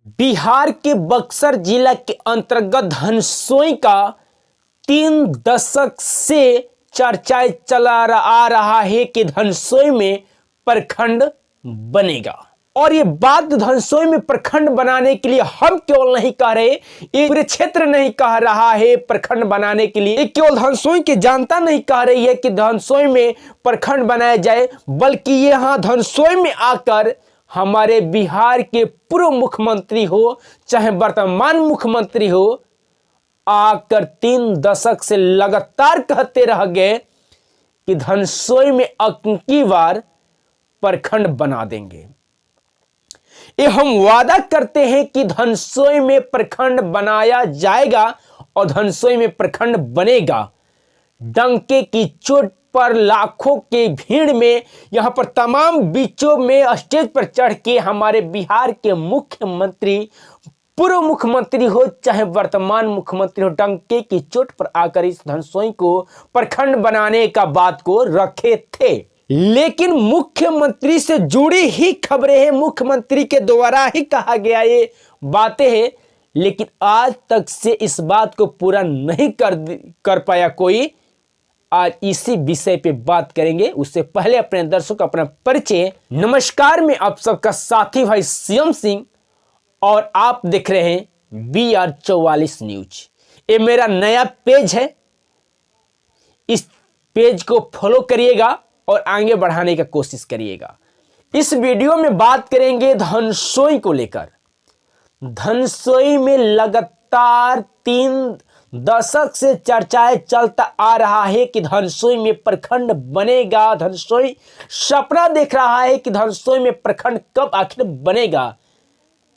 बिहार के बक्सर जिला के अंतर्गत धनसोई का 3 दशक से चर्चाएं चला आ रहा है कि धनसोई में प्रखंड बनेगा। और ये बात धनसोई में प्रखंड बनाने के लिए हम केवल नहीं कह रहे, ये पूरे क्षेत्र नहीं कह रहा है प्रखंड बनाने के लिए, केवल धनसोई की जनता नहीं कह रही है कि धनसोई में प्रखंड बनाया जाए, बल्कि यहाँ धनसोई में आकर हमारे बिहार के पूर्व मुख्यमंत्री हो चाहे वर्तमान मुख्यमंत्री हो, आकर 3 दशक से लगातार कहते रह गए कि धनसोई में अबकी बार प्रखंड बना देंगे। ये हम वादा करते हैं कि धनसोई में प्रखंड बनाया जाएगा और धनसोई में प्रखंड बनेगा। डंके की चोट पर लाखों के भीड़ में यहां पर तमाम बीचों में स्टेज पर चढ़ के हमारे बिहार के मुख्यमंत्री, पूर्व मुख्यमंत्री हो चाहे वर्तमान मुख्यमंत्री हो, डंके की चोट पर आकर इस धनसोई को प्रखंड बनाने का बात को रखे थे। लेकिन मुख्यमंत्री से जुड़ी ही खबरें हैं, मुख्यमंत्री के द्वारा ही कहा गया ये बातें हैं, लेकिन आज तक से इस बात को पूरा नहीं कर पाया कोई। आज इसी विषय पे बात करेंगे। उससे पहले अपने दर्शकों का अपना परिचय। नमस्कार, मैं आप सबका साथी भाई सीएम सिंह और आप देख रहे हैं BR44 न्यूज। ये मेरा नया पेज है, इस पेज को फॉलो करिएगा और आगे बढ़ाने की कोशिश करिएगा। इस वीडियो में बात करेंगे धनसोई को लेकर। धनसोई में लगातार 3 दशक से चर्चाएं चलता आ रहा है कि धनसोई में प्रखंड बनेगा। धनसोई सपना देख रहा है कि धनसोई में प्रखंड कब आखिर बनेगा।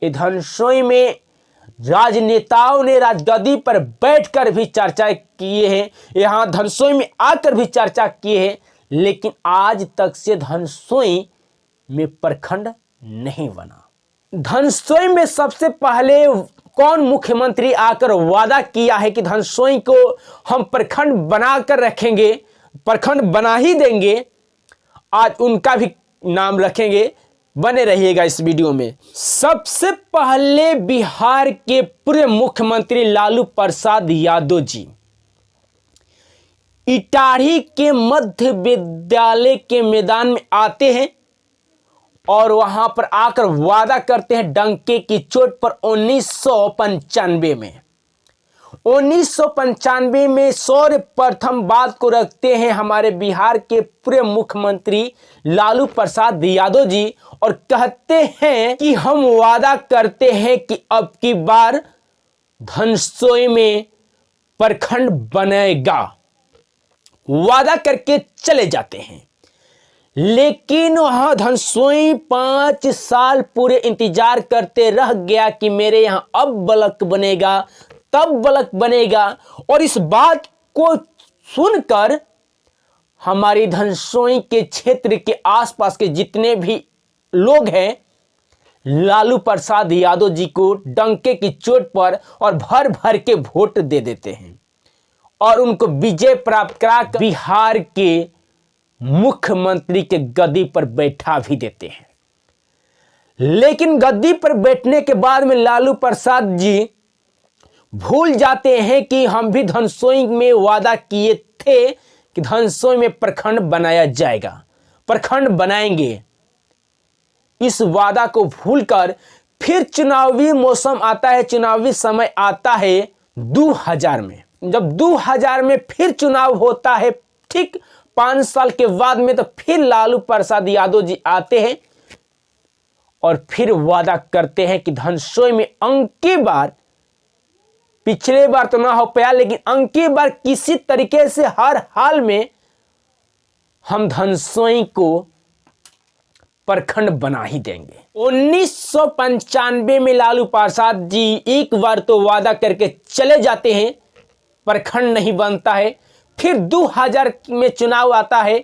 ये धनसोई में राजनेताओं ने राजगद्दी पर बैठकर भी चर्चा किए हैं, यहाँ धनसोई में आकर भी चर्चा किए हैं, लेकिन आज तक से धनसोई में प्रखंड नहीं बना। धनसोई में सबसे पहले कौन मुख्यमंत्री आकर वादा किया है कि धनसोई को हम प्रखंड बनाकर रखेंगे, प्रखंड बना ही देंगे। आज उनका भी नाम रखेंगे, बने रहिएगा इस वीडियो में। सबसे पहले बिहार के पूर्व मुख्यमंत्री लालू प्रसाद यादव जी इटाढ़ी के मध्य विद्यालय के मैदान में आते हैं और वहां पर आकर वादा करते हैं डंके की चोट पर 1995 में सर्वप्रथम बात को रखते हैं हमारे बिहार के पूर्व मुख्यमंत्री लालू प्रसाद यादव जी और कहते हैं कि हम वादा करते हैं कि अब की बार धनसोई में प्रखंड बनेगा। वादा करके चले जाते हैं, लेकिन वहां धनसोई 5 साल पूरे इंतजार करते रह गया कि मेरे यहां अब ब्लॉक बनेगा, तब ब्लॉक बनेगा। और इस बात को सुनकर हमारी धनसोई के क्षेत्र के आसपास के जितने भी लोग हैं, लालू प्रसाद यादव जी को डंके की चोट पर और भर भर के वोट दे देते हैं और उनको विजय प्राप्त करा बिहार के मुख्यमंत्री के गद्दी पर बैठा भी देते हैं। लेकिन गद्दी पर बैठने के बाद में लालू प्रसाद जी भूल जाते हैं कि हम भी धनसोई में वादा किए थे कि धनसोई में प्रखंड बनाया जाएगा, प्रखंड बनाएंगे। इस वादा को भूलकर फिर चुनावी मौसम आता है, चुनावी समय आता है 2000 में। जब 2000 में फिर चुनाव होता है, ठीक 5 साल के बाद में, तो फिर लालू प्रसाद यादव जी आते हैं और फिर वादा करते हैं कि धनसोई में अंकी बार, पिछले बार तो ना हो पाया, लेकिन अंकी बार किसी तरीके से हर हाल में हम धनसोई को प्रखंड बना ही देंगे। 1995 में लालू प्रसाद जी एक बार तो वादा करके चले जाते हैं, प्रखंड नहीं बनता है। फिर 2000 में चुनाव आता है,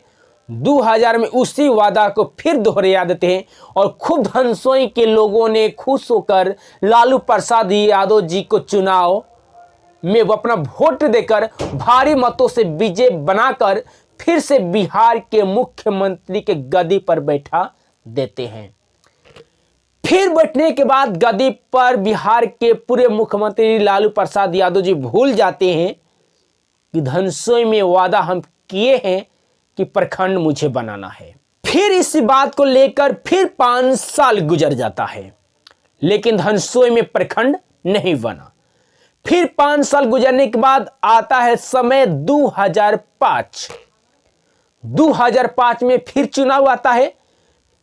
2000 में उसी वादा को फिर दोहरा देते हैं और खूब धनसोई के लोगों ने खुश होकर लालू प्रसाद यादव जी को चुनाव में अपना वोट देकर भारी मतों से विजय बनाकर फिर से बिहार के मुख्यमंत्री के गद्दी पर बैठा देते हैं। फिर बैठने के बाद गद्दी पर बिहार के पूरे मुख्यमंत्री लालू प्रसाद यादव जी भूल जाते हैं कि धनसोई में वादा हम किए हैं कि प्रखंड मुझे बनाना है। फिर इस बात को लेकर फिर 5 साल गुजर जाता है, लेकिन धनसोई में प्रखंड नहीं बना। फिर 5 साल गुजरने के बाद आता है समय 2005। 2005 में फिर चुनाव आता है,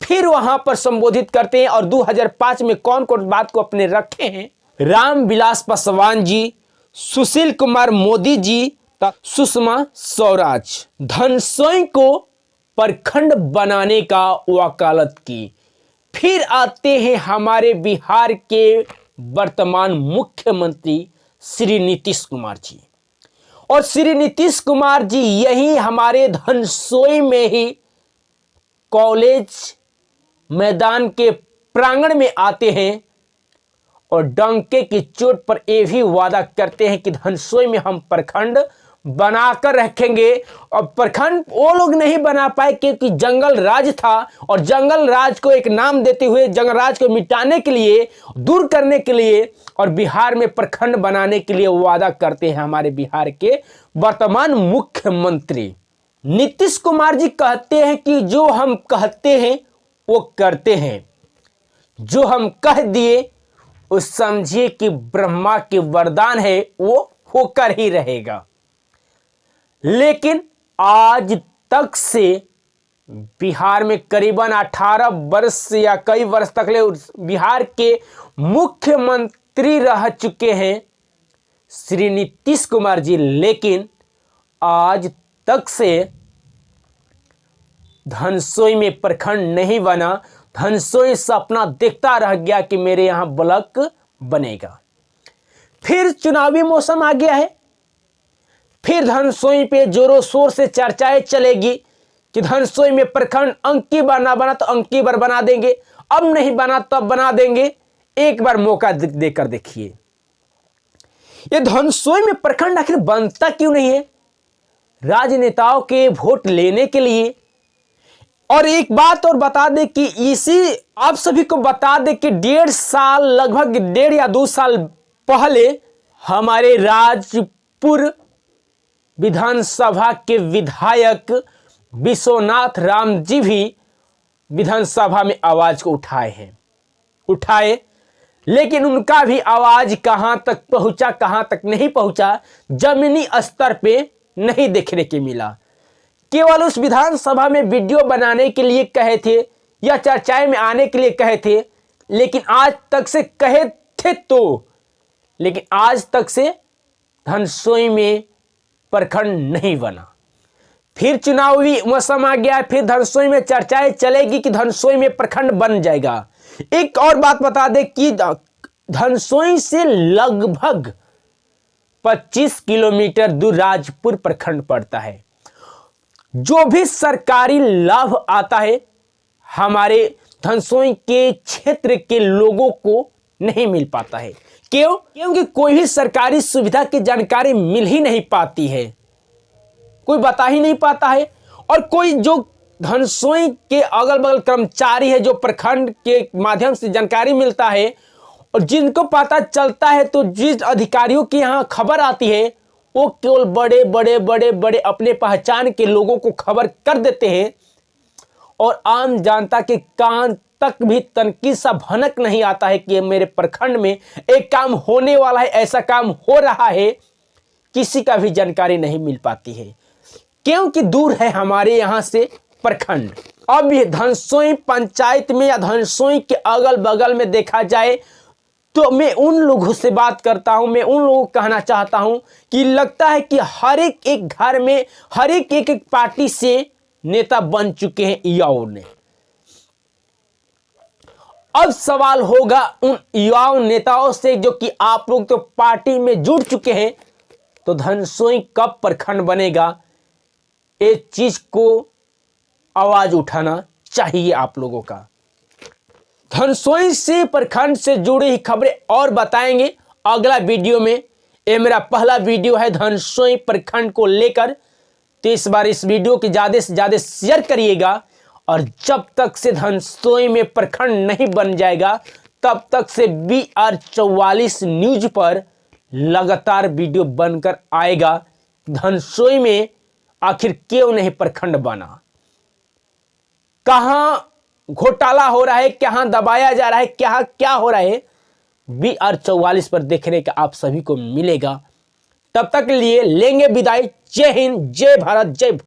फिर वहां पर संबोधित करते हैं। और 2005 में कौन कौन बात को अपने रखे हैं? रामविलास पासवान जी, सुशील कुमार मोदी जी, सुषमा स्वराज। धनसोई को प्रखंड बनाने का वकालत की। फिर आते हैं हमारे बिहार के वर्तमान मुख्यमंत्री श्री नीतीश कुमार जी। और श्री नीतीश कुमार जी यही हमारे धनसोई में ही कॉलेज मैदान के प्रांगण में आते हैं और डंके की चोट पर यह भी वादा करते हैं कि धनसोई में हम प्रखंड बनाकर रखेंगे। और प्रखंड वो लोग नहीं बना पाए क्योंकि जंगल राज था, और जंगल राज को एक नाम देते हुए जंगल राज को मिटाने के लिए, दूर करने के लिए और बिहार में प्रखंड बनाने के लिए वादा करते हैं हमारे बिहार के वर्तमान मुख्यमंत्री नीतीश कुमार जी। कहते हैं कि जो हम कहते हैं वो करते हैं, जो हम कह दिए उस समझिए कि ब्रह्मा के वरदान है, वो होकर ही रहेगा। लेकिन आज तक से बिहार में करीबन 18 वर्ष या कई वर्ष तक ले बिहार के मुख्यमंत्री रह चुके हैं श्री नीतीश कुमार जी, लेकिन आज तक से धनसोई में प्रखंड नहीं बना। धनसोई सपना देखता रह गया कि मेरे यहां ब्लॉक बनेगा। फिर चुनावी मौसम आ गया है, फिर धनसोई पे जोरों शोर से चर्चाएं चलेगी कि धनसोई में प्रखंड अंकी बार ना बना तो अंकी बार बना देंगे, अब नहीं बना तब बना देंगे। एक बार मौका देकर देखिए, ये धनसोई में प्रखंड आखिर बनता क्यों नहीं है? राजनेताओं के वोट लेने के लिए। और एक बात और बता दे कि इसी आप सभी को बता दे कि 1.5 साल, लगभग 1.5 या 2 साल पहले हमारे राजपुर विधानसभा के विधायक विश्वनाथ राम जी भी विधानसभा में आवाज को उठाए, लेकिन उनका भी आवाज कहां तक पहुंचा, कहां तक नहीं पहुंचा, जमीनी स्तर पे नहीं देखने के मिला। केवल उस विधानसभा में वीडियो बनाने के लिए कहे थे या चर्चाएं में आने के लिए कहे थे, लेकिन आज तक से कहे थे लेकिन आज तक से धनसोई में प्रखंड नहीं बना। फिर चुनावी मौसम आ गया, फिर धनसोई में चर्चाएं चलेगी कि धनसोई में प्रखंड बन जाएगा। एक और बात बता दें कि धनसोई से लगभग 25 किलोमीटर दूर राजपुर प्रखंड पड़ता है। जो भी सरकारी लाभ आता है हमारे धनसोई के क्षेत्र के लोगों को नहीं मिल पाता है। क्यों? क्योंकि कोई भी सरकारी सुविधा की जानकारी मिल ही नहीं पाती है, कोई बता ही नहीं पाता है। और कोई जो धनसोई के अगल बगल कर्मचारी है, जो प्रखंड के माध्यम से जानकारी मिलता है और जिनको पता चलता है, तो जिस अधिकारियों की यहाँ खबर आती है वो केवल बड़े अपने पहचान के लोगों को खबर कर देते हैं और आम जनता के कान तक भी तनकी सा भनक नहीं आता है कि मेरे प्रखंड में एक काम होने वाला है, ऐसा काम हो रहा है, किसी का भी जानकारी नहीं मिल पाती है क्योंकि दूर है हमारे यहाँ से प्रखंड। अब ये धनसोई पंचायत में या धनसोई के अगल बगल में देखा जाए तो मैं उन लोगों से बात करता हूं, मैं उन लोगों को कहना चाहता हूं कि लगता है कि हर एक घर में हर एक पार्टी से नेता बन चुके हैं युवाओं ने। अब सवाल होगा उन युवाओं नेताओं से जो कि आप लोग तो पार्टी में जुड़ चुके हैं, तो धनसोई कब प्रखंड बनेगा? इस चीज को आवाज उठाना चाहिए आप लोगों का। धनसोई से प्रखंड से जुड़ी ही खबरें और बताएंगे अगला वीडियो में। ये मेरा पहला वीडियो है धनसोई प्रखंड को लेकर, तो इस बार इस वीडियो की ज्यादा से ज्यादा शेयर करिएगा और जब तक से धनसोई में प्रखंड नहीं बन जाएगा तब तक से BR44 न्यूज पर लगातार वीडियो बनकर आएगा। धनसोई में आखिर क्यों नहीं प्रखंड बना, कहां घोटाला हो रहा है, कहां दबाया जा रहा है, क्या हो रहा है, BR44 पर देखने का आप सभी को मिलेगा। तब तक के लिए लेंगे विदाई। जय हिंद, जय भारत, जय